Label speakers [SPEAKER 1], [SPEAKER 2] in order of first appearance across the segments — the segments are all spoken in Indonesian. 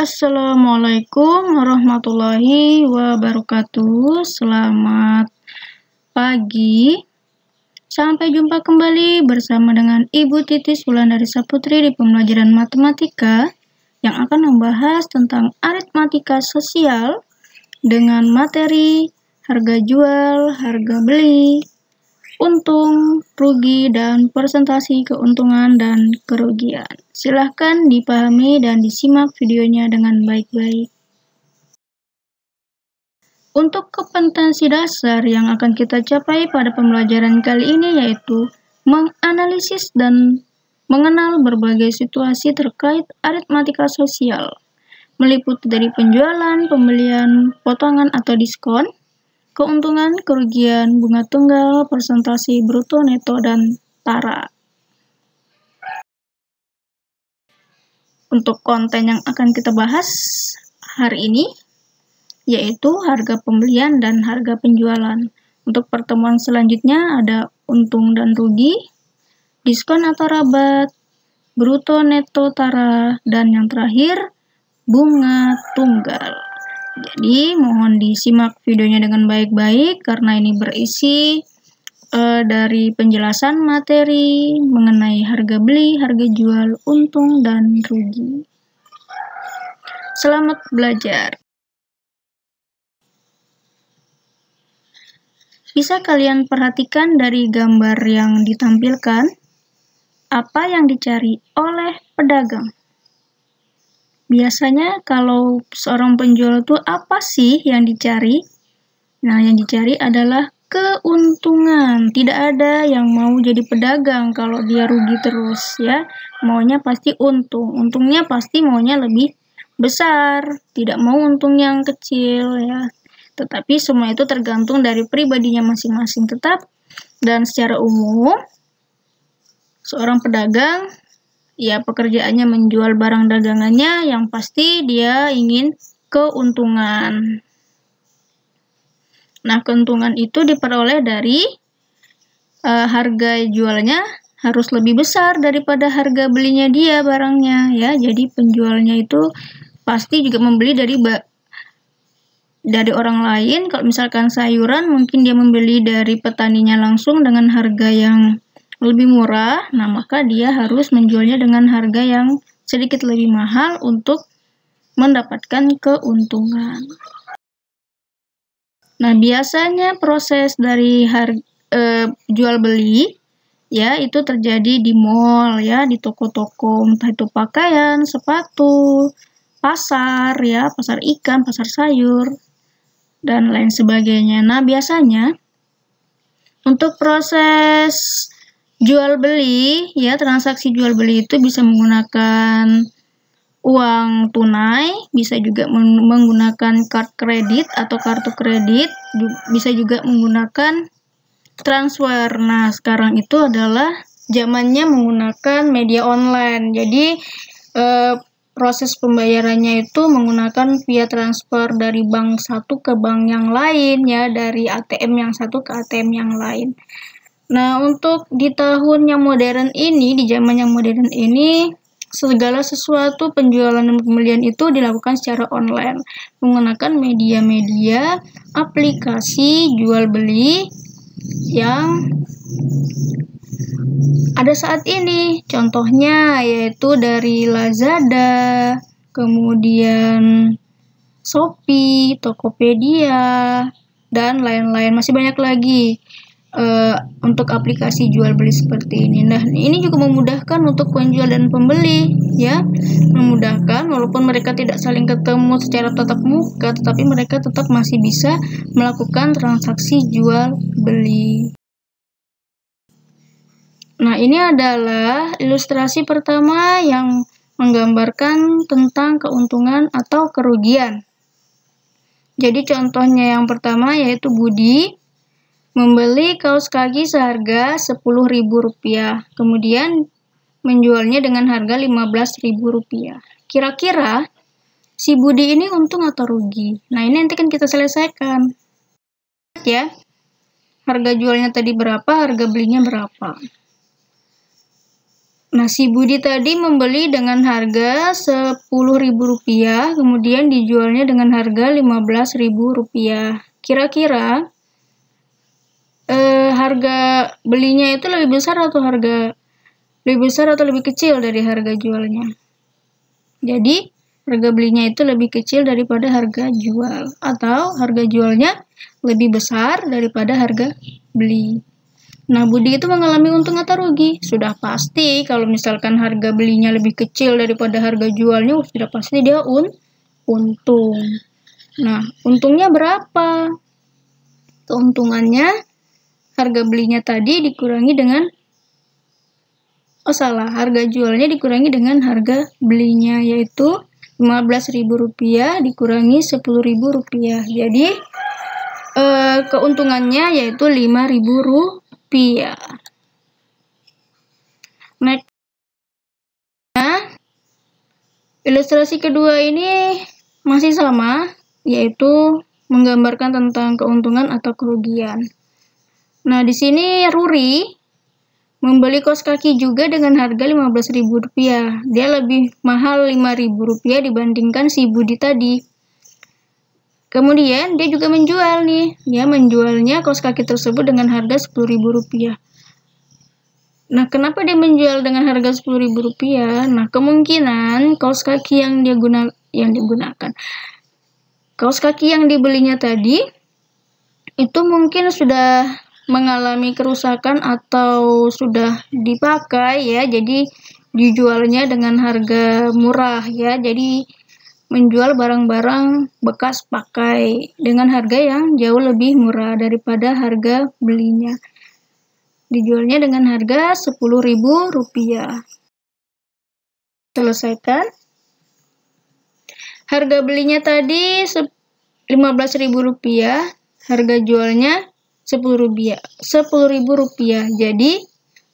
[SPEAKER 1] Assalamualaikum warahmatullahi wabarakatuh. Selamat pagi. Sampai jumpa kembali bersama dengan Ibu Titis Wulandari Saputri di pembelajaran matematika yang akan membahas tentang aritmatika sosial dengan materi harga jual, harga beli, untung, rugi, dan presentasi keuntungan dan kerugian. Silahkan dipahami dan disimak videonya dengan baik-baik. Untuk kompetensi dasar yang akan kita capai pada pembelajaran kali ini yaitu menganalisis dan mengenal berbagai situasi terkait aritmatika sosial, meliputi dari penjualan, pembelian, potongan atau diskon, keuntungan, kerugian, bunga tunggal, presentasi bruto, neto, dan tara. Untuk konten yang akan kita bahas hari ini yaitu harga pembelian dan harga penjualan. Untuk pertemuan selanjutnya ada untung dan rugi, diskon atau rabat, bruto, neto, tara, dan yang terakhir bunga tunggal. Jadi mohon disimak videonya dengan baik-baik karena ini berisi dari penjelasan materi mengenai harga beli, harga jual, untung, dan rugi. Selamat belajar. Bisa kalian perhatikan dari gambar yang ditampilkan, apa yang dicari oleh pedagang? Biasanya kalau seorang penjual itu apa sih yang dicari? Nah, yang dicari adalah keuntungan. Tidak ada yang mau jadi pedagang kalau dia rugi terus ya. Maunya pasti untung. Untungnya pasti maunya lebih besar. Tidak mau untung yang kecil ya. Tetapi semua itu tergantung dari pribadinya masing-masing tetap. Dan secara umum seorang pedagang ya pekerjaannya menjual barang dagangannya yang pasti dia ingin keuntungan. Nah, keuntungan itu diperoleh dari harga jualnya harus lebih besar daripada harga belinya dia barangnya ya. Jadi penjualnya itu pasti juga membeli dari orang lain. Kalau misalkan sayuran mungkin dia membeli dari petaninya langsung dengan harga yang lebih murah. Nah, maka dia harus menjualnya dengan harga yang sedikit lebih mahal untuk mendapatkan keuntungan. Nah, biasanya proses dari jual beli ya itu terjadi di mall ya, di toko-toko, entah itu pakaian, sepatu, pasar ya, pasar ikan, pasar sayur, dan lain sebagainya. Nah, biasanya untuk proses jual beli ya, transaksi jual beli itu bisa menggunakan uang tunai, bisa juga menggunakan kartu kredit atau kartu kredit, bisa juga menggunakan transfer. Nah, sekarang itu adalah zamannya menggunakan media online. Jadi proses pembayarannya itu menggunakan via transfer dari bank satu ke bank yang lain ya, dari ATM yang satu ke ATM yang lain. Nah, untuk di tahun yang modern ini, di zaman yang modern ini, segala sesuatu penjualan dan pembelian itu dilakukan secara online menggunakan media-media aplikasi jual beli yang ada saat ini. Contohnya yaitu dari Lazada, kemudian Shopee, Tokopedia, dan lain-lain. Masih banyak lagi untuk aplikasi jual beli seperti ini. Nah, ini juga memudahkan untuk penjual dan pembeli ya, memudahkan walaupun mereka tidak saling ketemu secara tatap muka, tetapi mereka tetap masih bisa melakukan transaksi jual beli. Nah, ini adalah ilustrasi pertama yang menggambarkan tentang keuntungan atau kerugian. Jadi contohnya yang pertama yaitu Budi membeli kaos kaki seharga Rp10.000, kemudian menjualnya dengan harga Rp15.000. Kira-kira si Budi ini untung atau rugi? Nah, ini nanti kan kita selesaikan. Ya, harga jualnya tadi berapa, harga belinya berapa. Nah, si Budi tadi membeli dengan harga Rp10.000, kemudian dijualnya dengan harga Rp15.000. Kira-kira harga belinya itu lebih besar atau lebih kecil dari harga jualnya? Jadi, harga belinya itu lebih kecil daripada harga jual, atau harga jualnya lebih besar daripada harga beli. Nah, Budi itu mengalami untung atau rugi? Sudah pasti kalau misalkan harga belinya lebih kecil daripada harga jualnya, sudah pasti dia untung. Nah, untungnya berapa? Keuntungannya harga belinya tadi dikurangi dengan harga jualnya dikurangi dengan harga belinya, yaitu Rp15.000 dikurangi Rp10.000. Jadi keuntungannya yaitu Rp5.000. Next. Nah, ilustrasi kedua ini masih sama, yaitu menggambarkan tentang keuntungan atau kerugian. Nah, di sini Ruri membeli kaos kaki juga dengan harga Rp15.000. Dia lebih mahal Rp5.000 dibandingkan si Budi tadi. Kemudian dia juga menjual nih. Dia menjualnya kaos kaki tersebut dengan harga Rp10.000. Nah, kenapa dia menjual dengan harga Rp10.000? Nah, kemungkinan kaos kaki yang digunakan. Kaos kaki yang dibelinya tadi itu mungkin sudah mengalami kerusakan atau sudah dipakai ya. Jadi dijualnya dengan harga murah ya. Jadi menjual barang-barang bekas pakai dengan harga yang jauh lebih murah daripada harga belinya. Dijualnya dengan harga Rp10.000. Selesaikan. Harga belinya tadi Rp15.000, harga jualnya Rp10.000. Jadi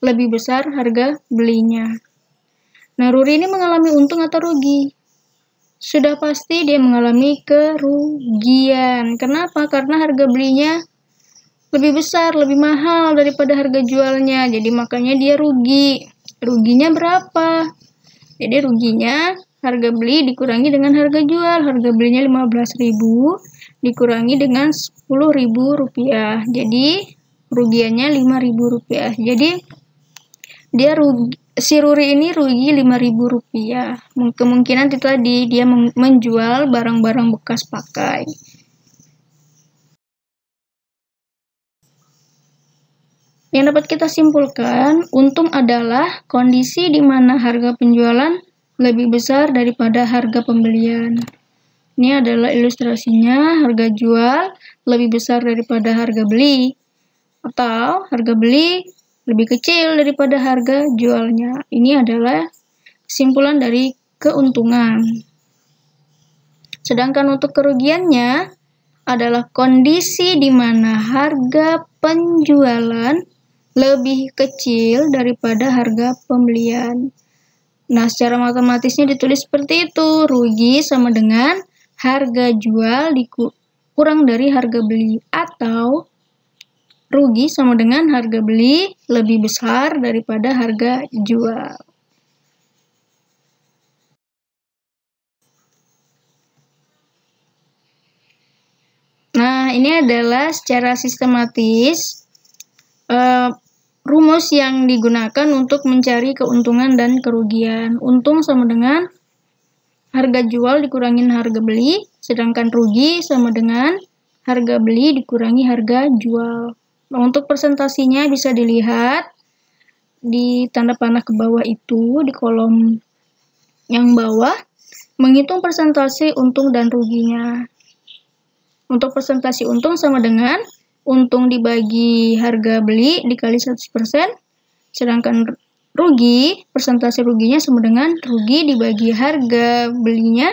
[SPEAKER 1] lebih besar harga belinya. Nah, Ruri ini mengalami untung atau rugi? Sudah pasti dia mengalami kerugian. Kenapa? Karena harga belinya lebih besar, lebih mahal daripada harga jualnya. Jadi makanya dia rugi. Ruginya berapa? Jadi ruginya harga beli dikurangi dengan harga jual. Harga belinya Rp15.000 dikurangi dengan Rp10.000. Jadi rugiannya Rp5.000. Jadi dia si Ruri ini rugi Rp5.000. Kemungkinan itu tadi dia menjual barang-barang bekas pakai. Yang dapat kita simpulkan, untung adalah kondisi di mana harga penjualan lebih besar daripada harga pembelian. Ini adalah ilustrasinya, harga jual lebih besar daripada harga beli, atau harga beli lebih kecil daripada harga jualnya. Ini adalah kesimpulan dari keuntungan. Sedangkan untuk kerugiannya adalah kondisi di mana harga penjualan lebih kecil daripada harga pembelian. Nah, secara matematisnya ditulis seperti itu. Rugi sama dengan harga jual kurang dari harga beli, atau rugi sama dengan harga beli lebih besar daripada harga jual. Nah, ini adalah secara sistematis rumus yang digunakan untuk mencari keuntungan dan kerugian. Untung sama dengan harga jual dikurangin harga beli, sedangkan rugi sama dengan harga beli dikurangi harga jual. Nah, untuk presentasinya bisa dilihat di tanda panah ke bawah itu, di kolom yang bawah, menghitung persentase untung dan ruginya. Untuk presentasi untung sama dengan untung dibagi harga beli dikali 100%, sedangkan rugi, persentase ruginya sama dengan rugi dibagi harga belinya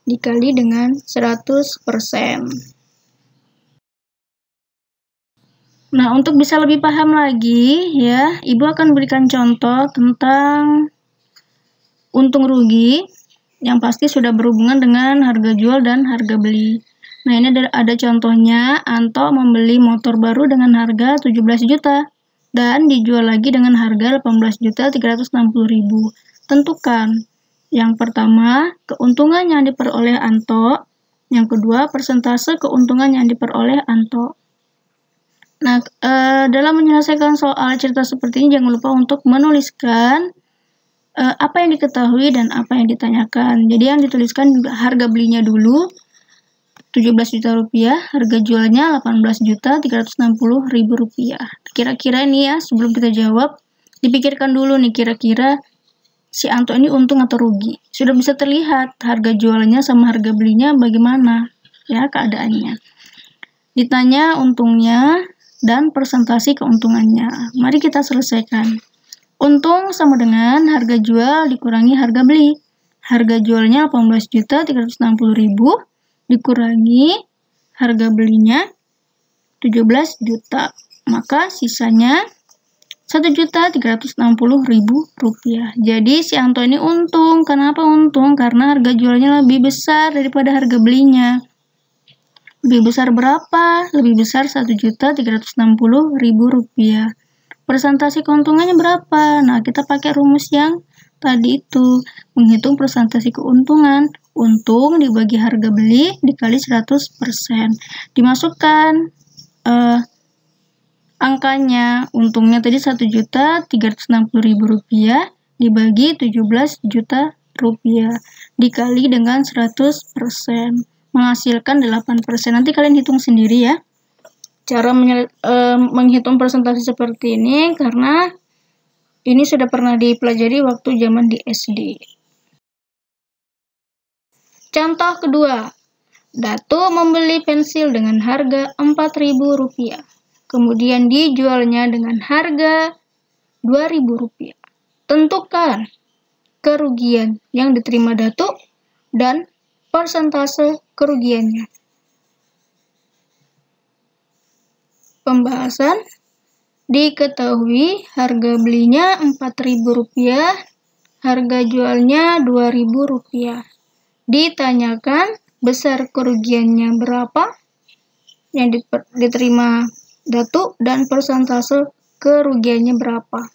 [SPEAKER 1] dikali dengan 100%. Nah, untuk bisa lebih paham lagi ya, Ibu akan berikan contoh tentang untung rugi yang pasti sudah berhubungan dengan harga jual dan harga beli. Nah, ini ada contohnya. Anto membeli motor baru dengan harga 17 juta. dan dijual lagi dengan harga 18.360.000. Tentukan. Yang pertama, keuntungan yang diperoleh Anto. Yang kedua, persentase keuntungan yang diperoleh Anto. Nah, dalam menyelesaikan soal cerita seperti ini, jangan lupa untuk menuliskan apa yang diketahui dan apa yang ditanyakan. Jadi yang dituliskan harga belinya dulu 17 juta rupiah, harga jualnya 18.360.000 rupiah. Kira-kira ini ya, sebelum kita jawab, dipikirkan dulu nih kira-kira si Anto ini untung atau rugi. Sudah bisa terlihat harga jualnya sama harga belinya bagaimana ya keadaannya. Ditanya untungnya dan persentase keuntungannya. Mari kita selesaikan. Untung sama dengan harga jual dikurangi harga beli. Harga jualnya 18.360.000 dikurangi harga belinya 17 juta. Maka sisanya 1.360.000 rupiah. Jadi si Anto ini untung. Kenapa untung? Karena harga jualnya lebih besar daripada harga belinya. Lebih besar berapa? Lebih besar 1.360.000 rupiah. Persentase keuntungannya berapa? Nah, kita pakai rumus yang tadi itu. Menghitung persentase keuntungan. Untung dibagi harga beli dikali 100%. Dimasukkan angkanya. Untungnya tadi 1.360.000 rupiah dibagi 17 juta rupiah. Dikali dengan 100%. Menghasilkan 8%. Nanti kalian hitung sendiri ya. Cara menghitung persentase seperti ini karena ini sudah pernah dipelajari waktu zaman di SD. Contoh kedua. Dato membeli pensil dengan harga Rp4.000. Kemudian dijualnya dengan harga Rp2.000. Tentukan kerugian yang diterima Dato dan persentase kerugiannya. Pembahasan. Diketahui harga belinya Rp4.000, harga jualnya Rp2.000. Ditanyakan besar kerugiannya berapa yang diterima Dato dan persentase kerugiannya berapa.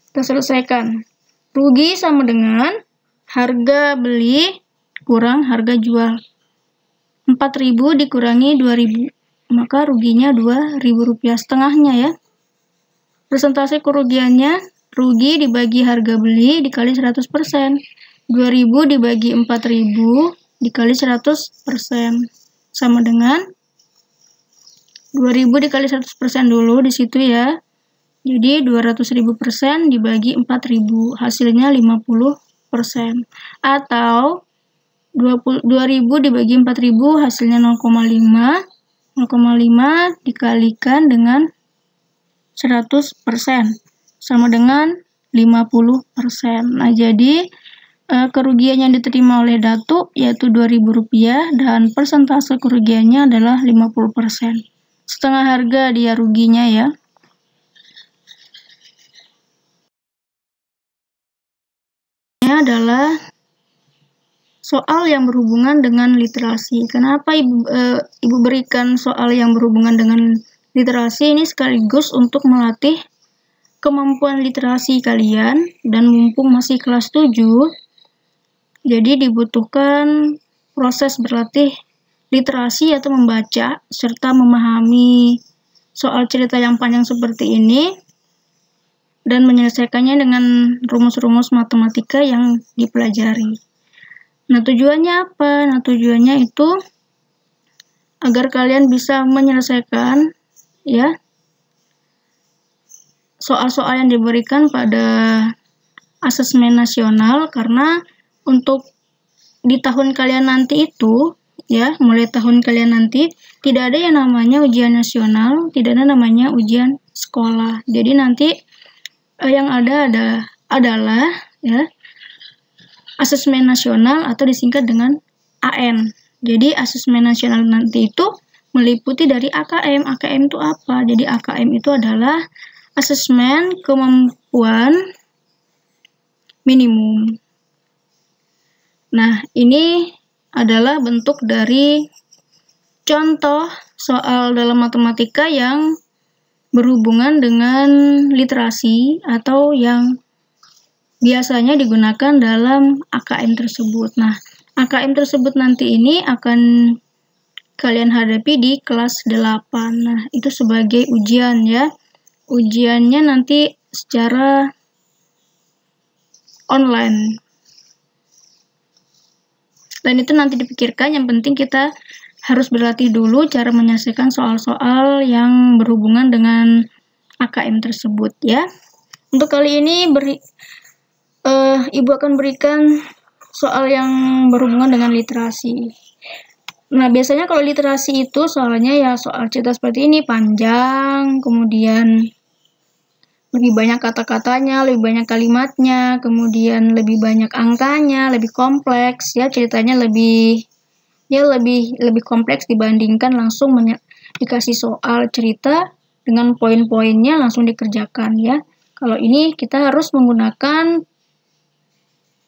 [SPEAKER 1] Kita selesaikan. Rugi sama dengan harga beli kurang harga jual. 4.000 dikurangi 2.000. Maka ruginya Rp2.000 setengahnya ya. Persentase kerugiannya, rugi dibagi harga beli dikali 100%. 2.000 dibagi 4.000 dikali 100%. Sama dengan 2.000 dikali 100% dulu di situ ya. Jadi 200.000% dibagi 4.000, hasilnya 50%. Atau 2.000 dibagi 4.000 hasilnya 0,5. 0,5 dikalikan dengan 100% sama dengan 50%. Nah, jadi kerugian yang diterima oleh Dato yaitu Rp2.000 dan persentase kerugiannya adalah 50%. Setengah harga dia ruginya ya. Ini adalah soal yang berhubungan dengan literasi. Kenapa Ibu berikan soal yang berhubungan dengan literasi ini sekaligus untuk melatih kemampuan literasi kalian dan mumpung masih kelas 7, jadi dibutuhkan proses berlatih literasi atau membaca serta memahami soal cerita yang panjang seperti ini dan menyelesaikannya dengan rumus-rumus matematika yang dipelajari. Nah, tujuannya apa? Nah, tujuannya itu agar kalian bisa menyelesaikan ya soal-soal yang diberikan pada asesmen nasional, karena untuk di tahun kalian nanti itu ya, mulai tahun kalian nanti tidak ada yang namanya ujian nasional, tidak ada namanya ujian sekolah. Jadi nanti yang ada adalah ya asesmen nasional atau disingkat dengan AN. Jadi asesmen nasional nanti itu meliputi dari AKM. AKM itu apa? Jadi AKM itu adalah asesmen kemampuan minimum. Nah, ini adalah bentuk dari contoh soal dalam matematika yang berhubungan dengan literasi atau yang biasanya digunakan dalam AKM tersebut. Nah, AKM tersebut nanti ini akan kalian hadapi di kelas 8. Nah, itu sebagai ujian ya. Ujiannya nanti secara online. Dan itu nanti dipikirkan, yang penting kita harus berlatih dulu cara menyelesaikan soal-soal yang berhubungan dengan AKM tersebut ya. Untuk kali ini Ibu akan berikan soal yang berhubungan dengan literasi. Nah, biasanya kalau literasi itu soalnya ya soal cerita seperti ini, panjang, kemudian lebih banyak kata-katanya, lebih banyak kalimatnya, kemudian lebih banyak angkanya, lebih kompleks ya, ceritanya lebih kompleks dibandingkan langsung dikasih soal cerita dengan poin-poinnya langsung dikerjakan ya. Kalau ini kita harus menggunakan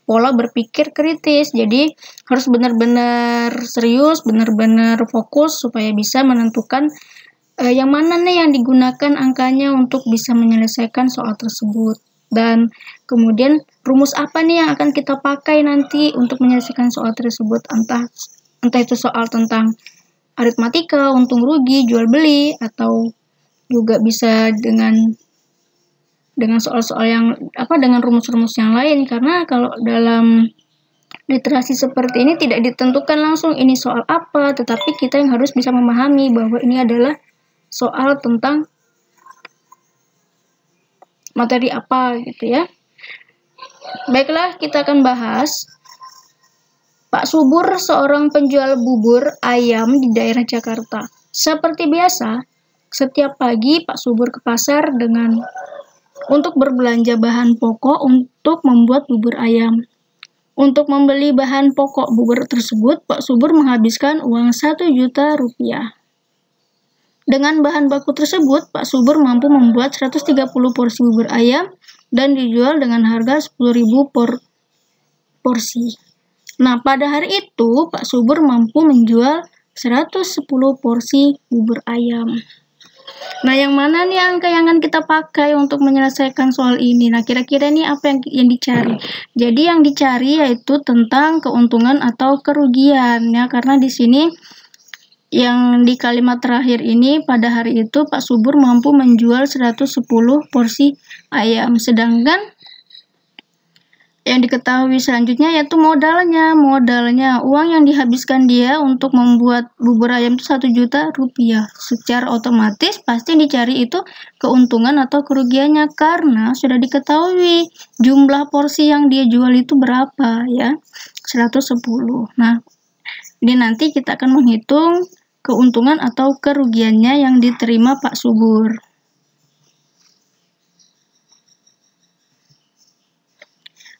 [SPEAKER 1] pola berpikir kritis, jadi harus benar-benar serius, benar-benar fokus supaya bisa menentukan yang mana nih yang digunakan angkanya untuk bisa menyelesaikan soal tersebut. Dan kemudian rumus apa nih yang akan kita pakai nanti untuk menyelesaikan soal tersebut, entah itu soal tentang aritmatika, untung rugi, jual beli, atau juga bisa dengan soal-soal yang dengan rumus-rumus yang lain. Karena kalau dalam literasi seperti ini tidak ditentukan langsung ini soal apa, tetapi kita yang harus bisa memahami bahwa ini adalah soal tentang materi apa gitu ya. Baiklah, kita akan bahas. Pak Subur seorang penjual bubur ayam di daerah Jakarta. Seperti biasa, setiap pagi Pak Subur ke pasar untuk berbelanja bahan pokok untuk membuat bubur ayam. Untuk membeli bahan pokok bubur tersebut, Pak Subur menghabiskan uang 1 juta rupiah. Dengan bahan baku tersebut, Pak Subur mampu membuat 130 porsi bubur ayam dan dijual dengan harga 10.000 porsi. Nah, pada hari itu, Pak Subur mampu menjual 110 porsi bubur ayam. Nah, yang mana nih angka yang akan kita pakai untuk menyelesaikan soal ini? Nah, kira-kira ini apa yang dicari? Jadi, yang dicari yaitu tentang keuntungan atau kerugian, ya. Karena di sini, yang di kalimat terakhir ini, pada hari itu, Pak Subur mampu menjual 110 porsi ayam. Sedangkan yang diketahui selanjutnya yaitu modalnya. Uang yang dihabiskan dia untuk membuat bubur ayam itu 1 juta rupiah. Secara otomatis pasti dicari itu keuntungan atau kerugiannya, karena sudah diketahui jumlah porsi yang dia jual itu berapa ya, 110. Nah, ini nanti kita akan menghitung keuntungan atau kerugiannya yang diterima Pak Subur.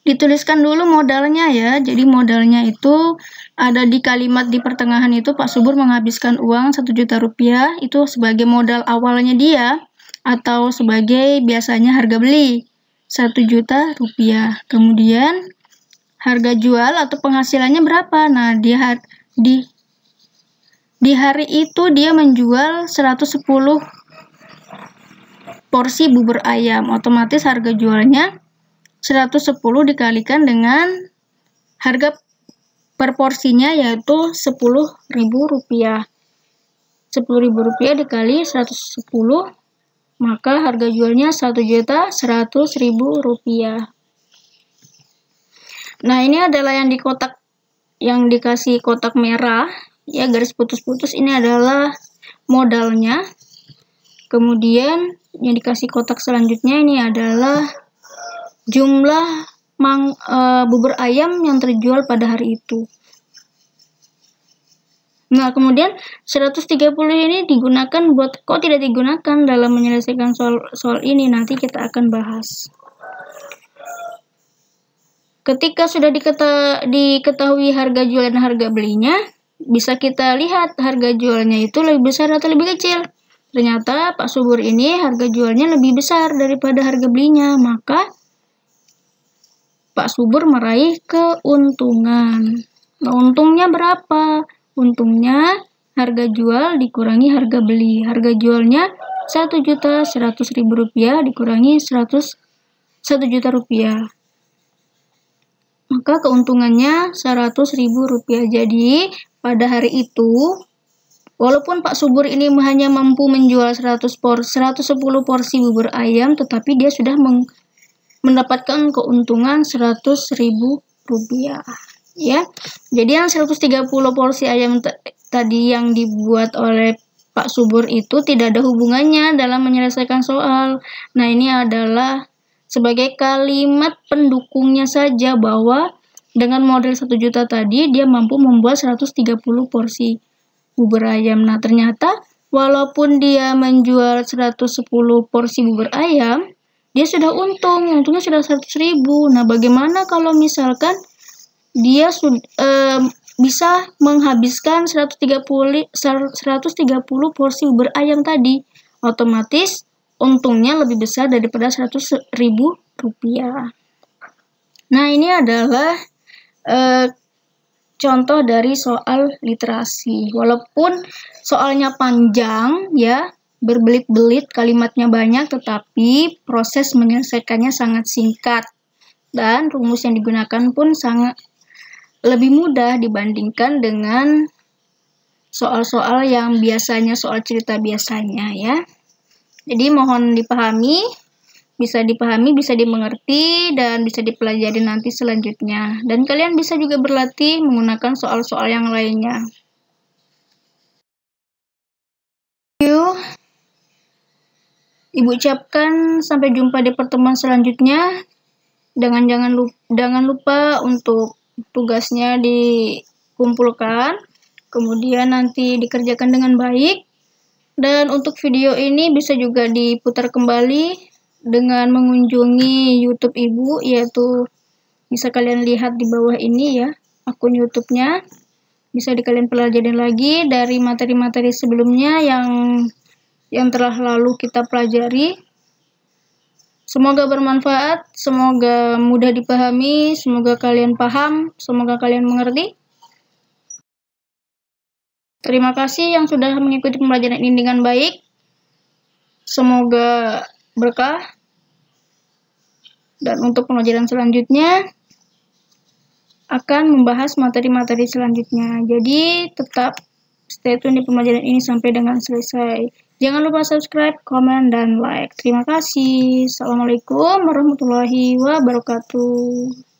[SPEAKER 1] Dituliskan dulu modalnya ya. Jadi modalnya itu ada di kalimat di pertengahan itu, Pak Subur menghabiskan uang 1 juta rupiah itu sebagai modal awalnya dia, atau sebagai biasanya harga beli 1 juta rupiah. Kemudian harga jual atau penghasilannya berapa? Nah, di hari itu dia menjual 110 porsi bubur ayam. Otomatis harga jualnya 110 dikalikan dengan harga per porsinya yaitu 10.000 rupiah. 10.000 rupiah dikali 110, maka harga jualnya 1.100.000 rupiah. Nah, ini adalah yang dikasih kotak merah ya, garis putus-putus, ini adalah modalnya. Kemudian yang dikasih kotak selanjutnya ini adalah jumlah bubur ayam yang terjual pada hari itu. Nah, kemudian 130 ini kok tidak digunakan dalam menyelesaikan soal ini? Nanti kita akan bahas. Ketika sudah diketahui harga jual dan harga belinya, bisa kita lihat harga jualnya itu lebih besar atau lebih kecil. Ternyata Pak Subur ini harga jualnya lebih besar daripada harga belinya, maka Pak Subur meraih keuntungan. Nah, untungnya berapa? Untungnya harga jual dikurangi harga beli. Harga jualnya 1.100.000 rupiah dikurangi 1 juta rupiah. Maka keuntungannya 100.000 rupiah. Jadi pada hari itu, walaupun Pak Subur ini hanya mampu menjual 110 porsi bubur ayam, tetapi dia sudah mendapatkan keuntungan 100.000 rupiah. Ya, jadi yang 130 porsi ayam tadi yang dibuat oleh Pak Subur itu tidak ada hubungannya dalam menyelesaikan soal. Nah, ini adalah sebagai kalimat pendukungnya saja bahwa dengan model 1 juta tadi dia mampu membuat 130 porsi bubur ayam. Nah, ternyata walaupun dia menjual 110 porsi bubur ayam, dia sudah untungnya sudah 100.000. Nah, bagaimana kalau misalkan dia bisa menghabiskan 130 porsi bubur ayam tadi? Otomatis untungnya lebih besar daripada 100.000 rupiah. Nah, ini adalah contoh dari soal literasi. Walaupun soalnya panjang ya, berbelit-belit, kalimatnya banyak, tetapi proses menyelesaikannya sangat singkat. Dan rumus yang digunakan pun sangat lebih mudah dibandingkan dengan soal-soal yang biasanya, soal cerita biasanya ya. Jadi mohon dipahami, bisa dimengerti, dan bisa dipelajari nanti selanjutnya. Dan kalian bisa juga berlatih menggunakan soal-soal yang lainnya. Ibu ucapkan sampai jumpa di pertemuan selanjutnya. Jangan lupa untuk tugasnya dikumpulkan, kemudian nanti dikerjakan dengan baik. Dan untuk video ini bisa juga diputar kembali dengan mengunjungi YouTube Ibu, yaitu bisa kalian lihat di bawah ini ya, akun YouTube-nya. Bisa kalian pelajari lagi dari materi-materi sebelumnya yang telah lalu kita pelajari. Semoga bermanfaat, semoga mudah dipahami, semoga kalian paham, semoga kalian mengerti. Terima kasih yang sudah mengikuti pembelajaran ini dengan baik. Semoga berkah. Dan untuk pembelajaran selanjutnya akan membahas materi-materi selanjutnya. Jadi tetap stay tune di pembelajaran ini sampai dengan selesai. Jangan lupa subscribe, komen, dan like. Terima kasih. Assalamualaikum warahmatullahi wabarakatuh.